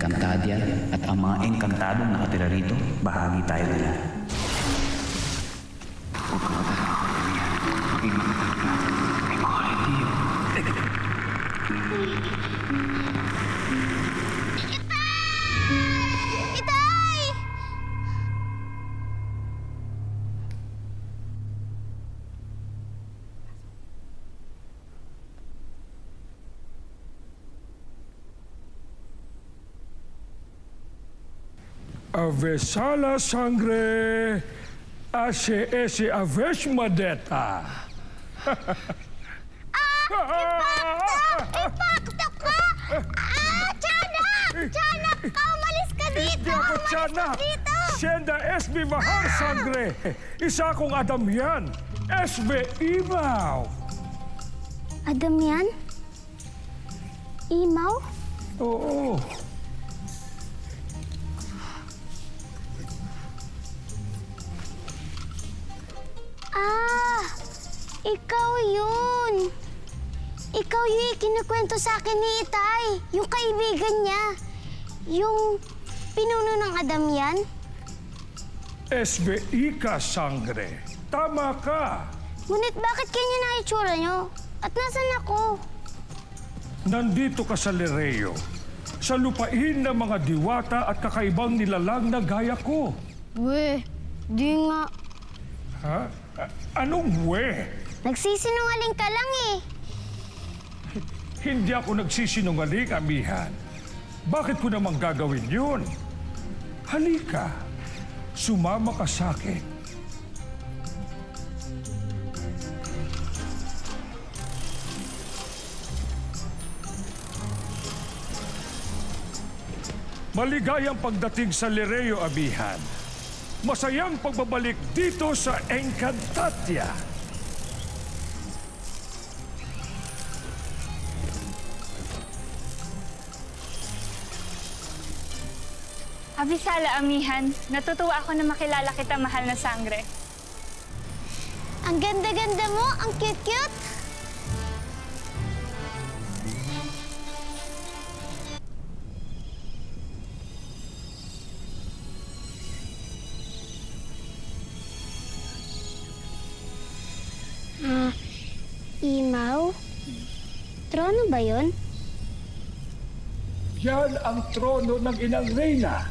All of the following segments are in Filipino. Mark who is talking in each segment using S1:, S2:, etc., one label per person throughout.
S1: Encantadia at ang mga engkantadong nakatira rito, bahagi tayo nila. Huwag kang matakot, Emihan. Maging matatag ka. May kulit niyo.
S2: Itay!
S3: Avesa la sangre, ase ese aves madeta.
S2: Ipakto ka! Tiyanak! Tiyanak ka! Umalis ka dito!
S3: Hindi ako tiyanak!
S2: Dito!
S3: Senda SB Mahal Sangre! Isa akong Adam yan! SB Imaw!
S2: Adam yan? Imaw?
S3: Oo.
S2: Ah! Ikaw yun! Ikaw yung ikinikwento sa akin ni Itay. Yung kaibigan niya. Yung pinuno ng Adam yan.
S3: SB Ika Sangre. Tama ka!
S2: Ngunit bakit kanya na itsura niyo? At nasan ako?
S3: Nandito ka sa Lereo. Sa lupain ng mga diwata at kakaibang nilalang na gaya ko.
S2: Weh, di nga.
S3: Ha? Anong we?
S2: Nagsisinungaling ka lang eh.
S3: Hindi ako nagsisinungaling, Amihan. Bakit ko namang gagawin yun? Halika, sumama ka sa akin. Maligayang pagdating sa Lereo, Amihan. Masayang pagbabalik dito sa Encantadia.
S4: Abisala, Amihan. Natutuwa ako na makilala kita, mahal na sangre.
S2: Ang ganda-ganda mo, ang cute-cute. Imaw? Trono ba yun?
S3: Yan ang trono ng inang reyna.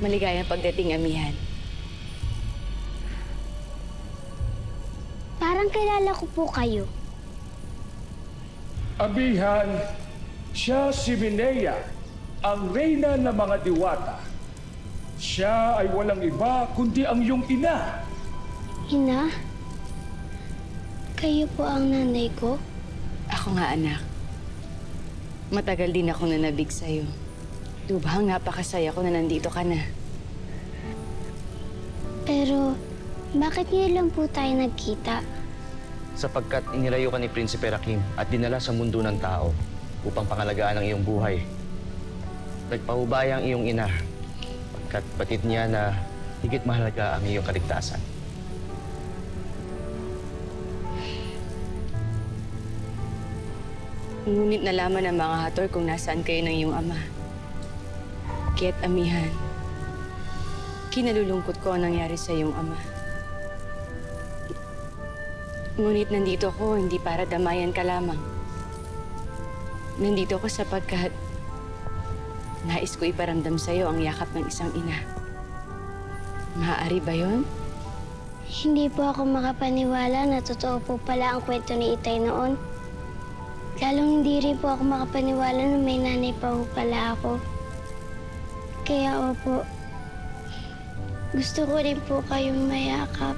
S4: Maligayang pagdating, Amihan.
S2: Parang kilala ko po kayo.
S3: Amihan, siya si Minea, ang reyna ng mga diwata. Siya ay walang iba kundi ang iyong ina.
S2: Ina? Kayo po ang nanay ko?
S4: Ako nga, anak. Matagal din ako nanabig sa'yo. Lubhang napakasaya ko na nandito ka na.
S2: Pero, bakit ngayon lang po tayo nagkita?
S5: Sapagkat inilayo ka ni Prinsipe Rakim at dinala sa mundo ng tao upang pangalagaan ang iyong buhay. Nagpahubaya ang iyong ina, pagkat batid niya na higit mahalaga ang iyong kaligtasan.
S4: Ngunit nalaman ng mga hator kung nasaan kayo ng iyong ama. Kaya't, Amihan, kinalulungkot ko ang nangyari sa iyong ama. Ngunit nandito ako hindi para damayan ka lamang. Nandito ako sapagkat nais ko iparamdam sa iyo ang yakap ng isang ina. Maaari ba yon?
S2: Hindi po ako makapaniwala na totoo po pala ang kwento ni Itay noon. Lalong hindi rin po ako makapaniwala na may nanay pa po pala ako. Kaya opo, gusto ko rin po kayong mayakap.